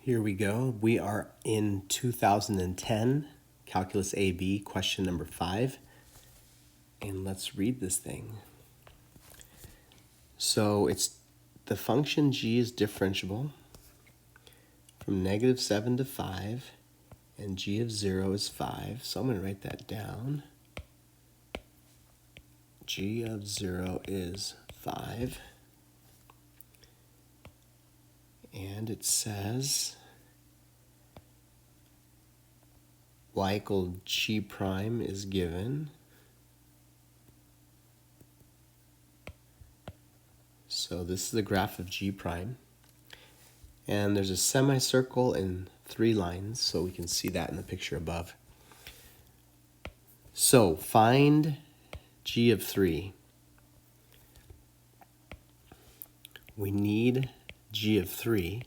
Here we go. We are in 2010, Calculus AB, question number 5. And let's read this thing. So it's the function g is differentiable from -7 to 5, and g of 0 is 5. So I'm going to write that down. G of 0 is 5. And it says y equal g prime is given. So this is the graph of g prime. And there's a semicircle and 3 lines, so we can see that in the picture above. So find g of 3. We need g of 3.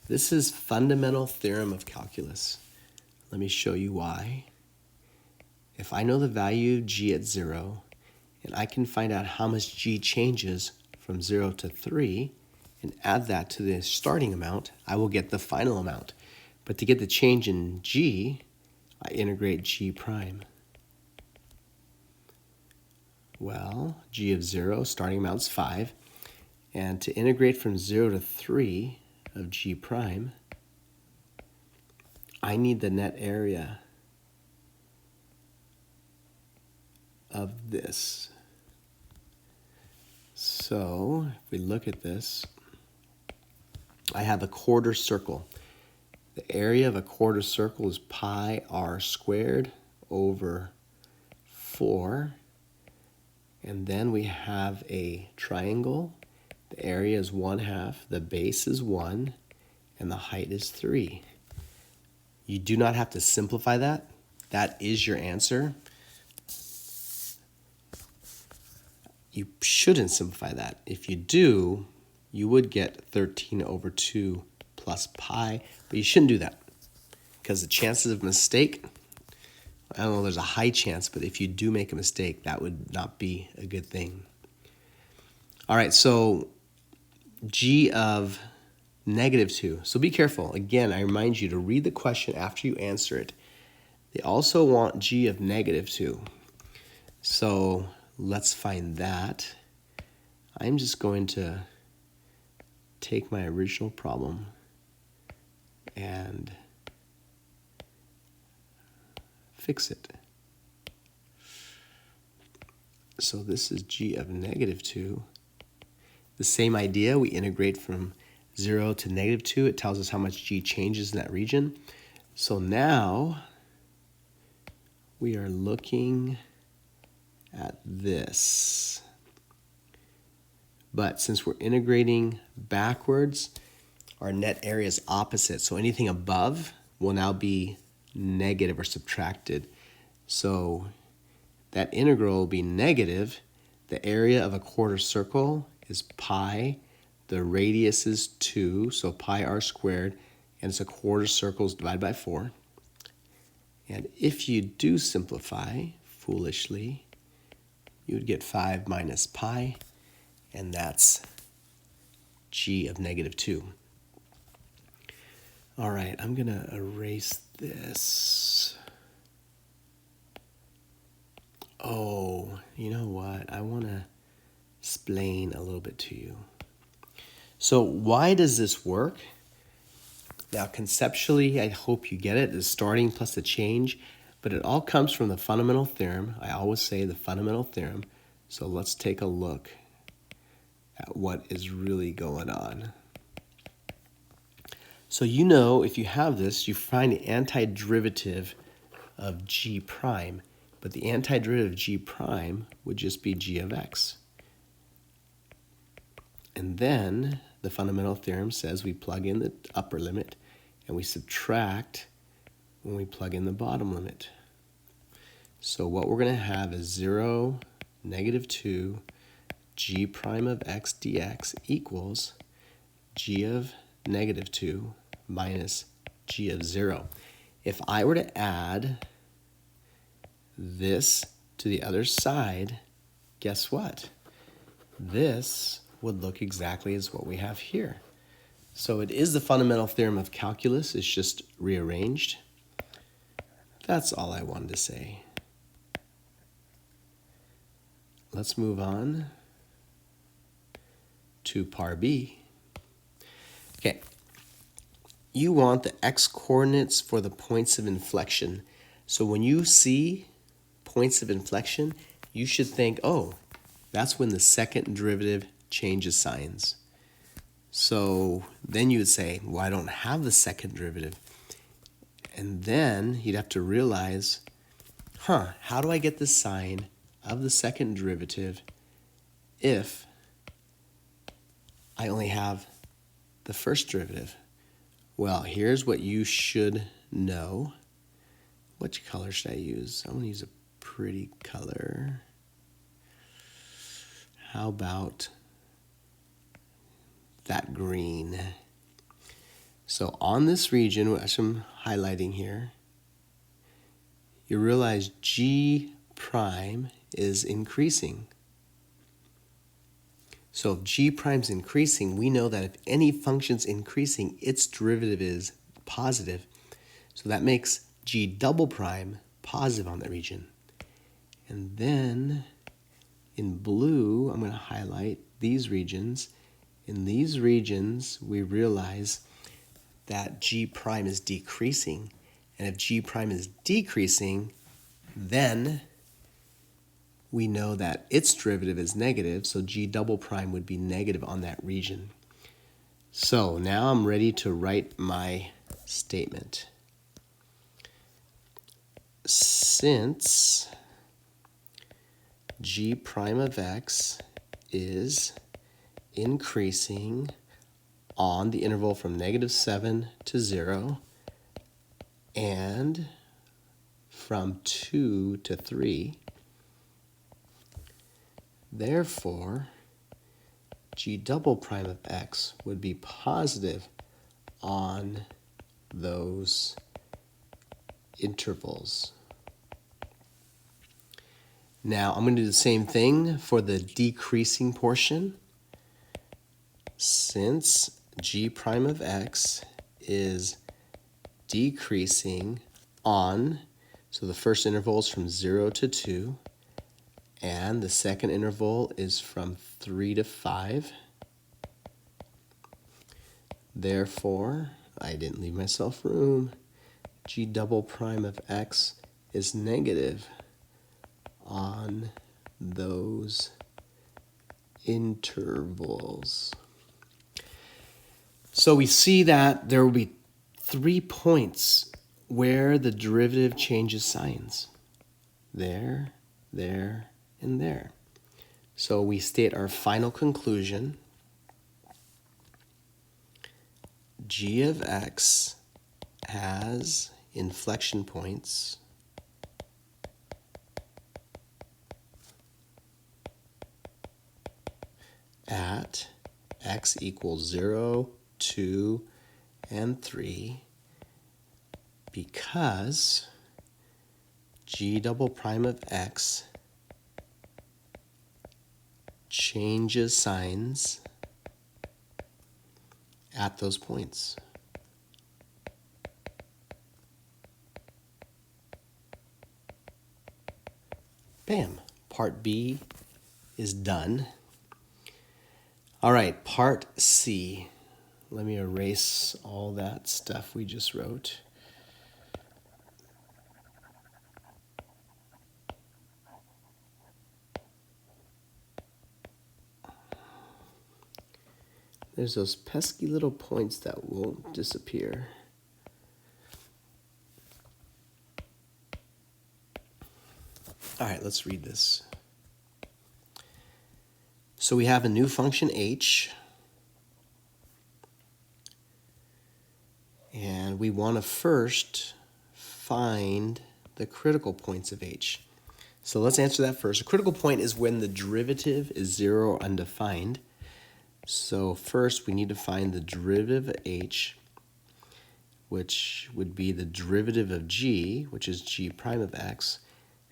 This is fundamental theorem of calculus. Let me show you why. If I know the value of g at 0, and I can find out how much g changes from 0 to 3, and add that to the starting amount, I will get the final amount. But to get the change in g, I integrate g prime. Well, g of 0, starting amount is 5. And to integrate from 0 to 3 of g prime, I need the net area of this. So if we look at this, I have a quarter circle. The area of a quarter circle is pi r squared over 4. And then we have a triangle. The area is 1/2, the base is 1, and the height is 3. You do not have to simplify that. That is your answer. You shouldn't simplify that. If you do, you would get 13 over 2 plus pi, but you shouldn't do that because the chances of mistake, I don't know, there's a high chance, but if you do make a mistake, that would not be a good thing. All right, so g of -2. So be careful. Again, I remind you to read the question after you answer it. They also want g of -2. So let's find that. I'm just going to take my original problem and fix it. So this is g of -2. The same idea, we integrate from 0 to -2. It tells us how much g changes in that region. So now we are looking at this. But since we're integrating backwards, our net area is opposite. So anything above will now be negative or subtracted. So that integral will be negative. The area of a quarter circle is pi. The radius is 2, so pi r squared, and it's a quarter circle is divided by 4. And if you do simplify, foolishly, you would get 5 minus pi, and that's g of -2. All right, I'm going to erase this. Oh, you know what? I want to explain a little bit to you. So why does this work? Now, conceptually, I hope you get it. The starting plus the change, but it all comes from the fundamental theorem. I always say the fundamental theorem. So let's take a look at what is really going on. So you know, if you have this, you find the antiderivative of g prime, but the antiderivative of g prime would just be g of x. And then the fundamental theorem says we plug in the upper limit and we subtract when we plug in the bottom limit. So what we're going to have is 0, -2, g prime of x dx equals g of -2 minus g of 0. If I were to add this to the other side, guess what? This would look exactly as what we have here. So it is the fundamental theorem of calculus. It's just rearranged. That's all I wanted to say. Let's move on to part B. Okay. You want the x-coordinates for the points of inflection. So when you see points of inflection, you should think, oh, that's when the second derivative changes signs. So then you would say, well, I don't have the second derivative. And then you'd have to realize, how do I get the sign of the second derivative if I only have the first derivative? Well, here's what you should know. Which color should I use? I'm going to use a pretty color. How about that green? So on this region, which I'm highlighting here, you realize G prime is increasing. So if G prime is increasing, we know that if any function's increasing, its derivative is positive. So that makes G double prime positive on that region. And then in blue, I'm going to highlight these regions. In these regions, we realize that G prime is decreasing. And if G prime is decreasing, then we know that its derivative is negative, so G double prime would be negative on that region. So now I'm ready to write my statement. Since G prime of x is increasing on the interval from -7 to 0 and from 2 to 3, therefore, G double prime of x would be positive on those intervals. Now, I'm going to do the same thing for the decreasing portion. Since G prime of x is decreasing on, so the first interval is from 0 to 2, and the second interval is from 3 to 5. Therefore, I didn't leave myself room. G double prime of x is negative on those intervals. So we see that there will be 3 points where the derivative changes signs. There, there, and there. So we state our final conclusion. G of x has inflection points at x equals 0, 2, and 3 because G double prime of x changes signs at those points. Bam, part B is done. All right, part C. Let me erase all that stuff we just wrote. There's those pesky little points that won't disappear. All right, let's read this. So we have a new function h, and we want to first find the critical points of h. So let's answer that first. A critical point is when the derivative is 0 or undefined. So first we need to find the derivative of h, which would be the derivative of g, which is g prime of x,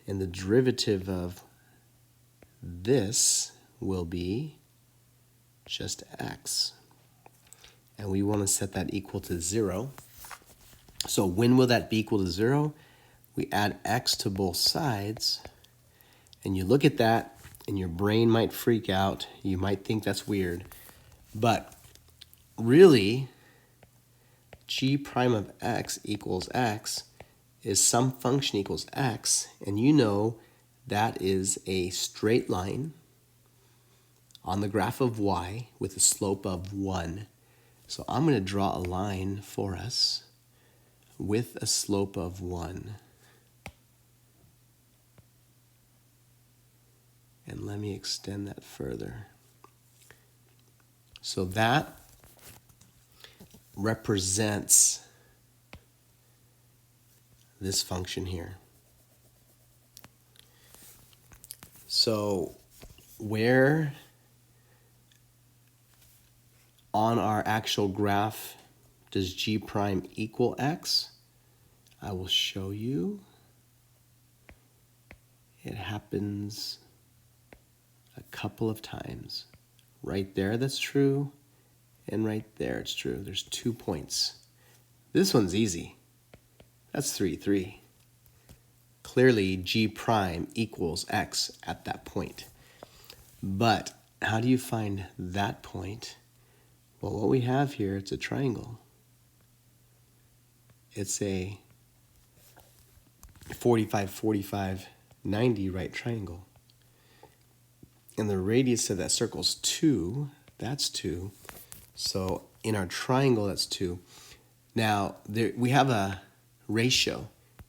and the derivative of this will be just x. and we want to set that equal to 0. So when will that be equal to 0? We add x to both sides, and you look at that, and your brain might freak out. You might think that's weird, but really, g prime of x equals x is some function equals x, and you know that is a straight line on the graph of y with a slope of 1. So I'm going to draw a line for us with a slope of 1. And let me extend that further. So that represents this function here. So where on our actual graph does g prime equal x? I will show you. It happens a couple of times. Right there that's true, and right there it's true. There's 2 points. This one's easy. That's 3, 3. Clearly g prime equals x at that point. But how do you find that point? Well, what we have here, it's a triangle. It's a 45, 45, 90 right triangle. And the radius of that circle is 2. That's 2. So in our triangle, that's 2. Now, we have a ratio.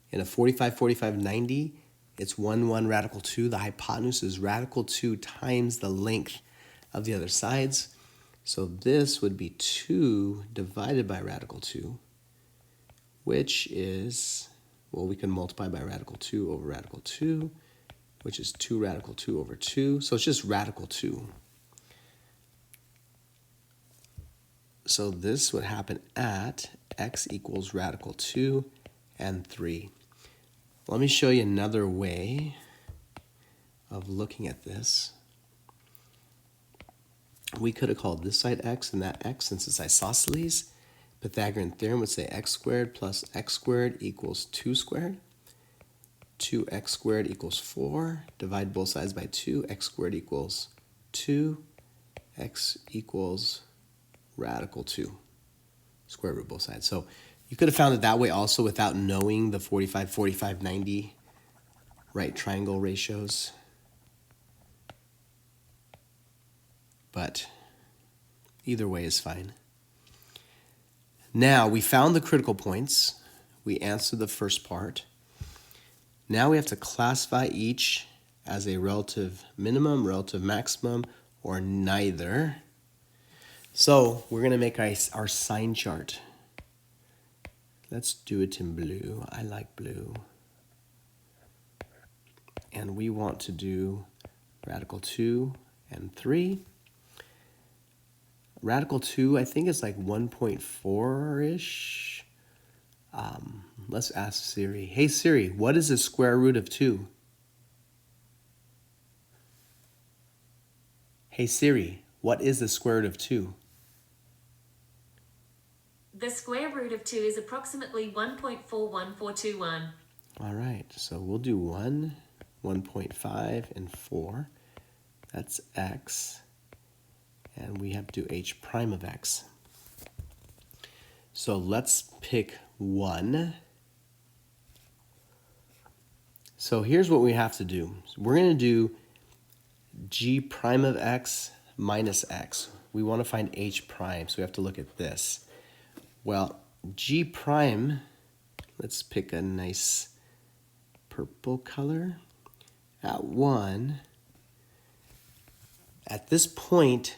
In a 45, 45, 90, it's 1, 1, radical 2. The hypotenuse is radical 2 times the length of the other sides. So this would be 2 divided by radical 2, which is, well, we can multiply by radical 2 over radical 2, which is 2 radical 2 over 2. So it's just radical 2. So this would happen at x equals radical 2 and 3. Let me show you another way of looking at this. We could have called this side x and that x since it's isosceles. Pythagorean theorem would say x squared plus x squared equals 2 squared. 2x squared equals 4. Divide both sides by 2. X squared equals 2. X equals radical 2. Square root both sides. So you could have found it that way also without knowing the 45, 45, 90 right triangle ratios. But either way is fine. Now we found the critical points. We answered the first part. Now we have to classify each as a relative minimum, relative maximum, or neither. So we're going to make our sign chart. Let's do it in blue. I like blue. And we want to do radical 2 and 3. Radical 2, I think it's like 1.4-ish. Let's ask Siri. Hey Siri, what is the square root of 2? Hey Siri, what is the square root of 2? The square root of 2 is approximately 1.41421. All right, so we'll do 1, 1.5, and 4. That's x. And we have to do h prime of x. So let's pick 1. So here's what we have to do. We're going to do g prime of x minus x. We want to find h prime, so we have to look at this. Well, g prime, let's pick a nice purple color. At 1, at this point,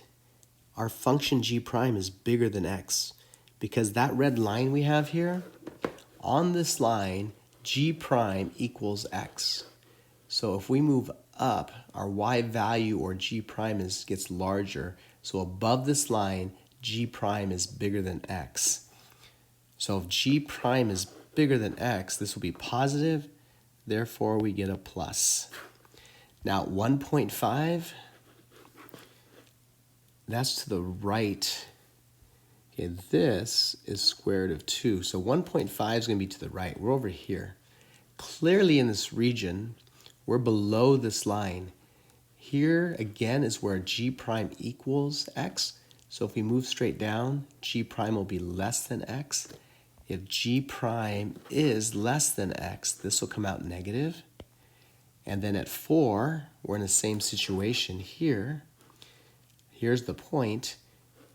our function g prime is bigger than x because that red line we have here, on this line, g prime equals x. So if we move up, our y value or g prime gets larger. So above this line, g prime is bigger than x. So if g prime is bigger than x, this will be positive. Therefore, we get a plus. Now 1.5, that's to the right. Okay, this is square root of 2. So 1.5 is going to be to the right. We're over here. Clearly in this region, we're below this line. Here, again, is where g prime equals x. So if we move straight down, g prime will be less than x. If g prime is less than x, this will come out negative. And then at 4, we're in the same situation here. Here's the point,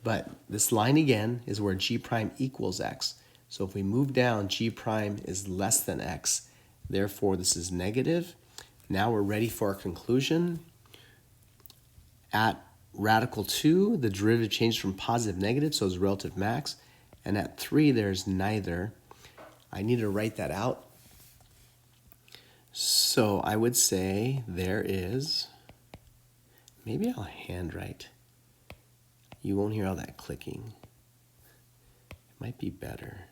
but this line again is where g prime equals x. So if we move down, g prime is less than x. Therefore, this is negative. Now we're ready for our conclusion. At radical 2, the derivative changed from positive to negative, so it's relative max. And at 3, there's neither. I need to write that out. So I would say there is, maybe I'll handwrite. You won't hear all that clicking. It might be better.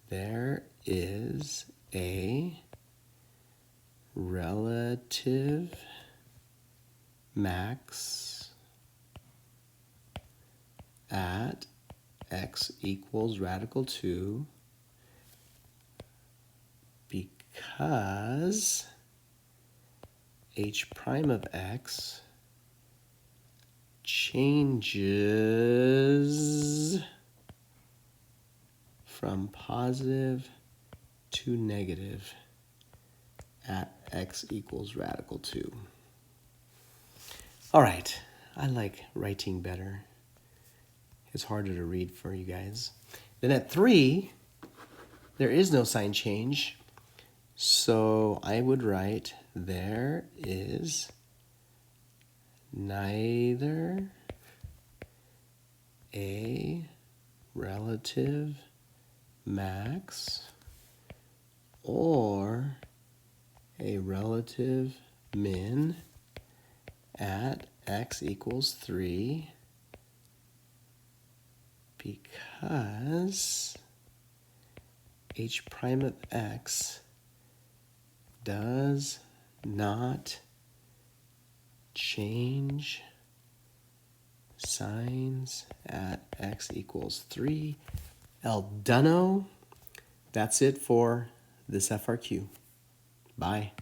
There is a relative max at x equals radical 2 because h prime of x changes from positive to negative at x equals radical 2. All right, I like writing better. It's harder to read for you guys. Then at 3, there is no sign change. So I would write there is neither a relative max or a relative min at x equals 3 because h prime of x does not change signs at x equals 3. El Duno. That's it for this FRQ. Bye.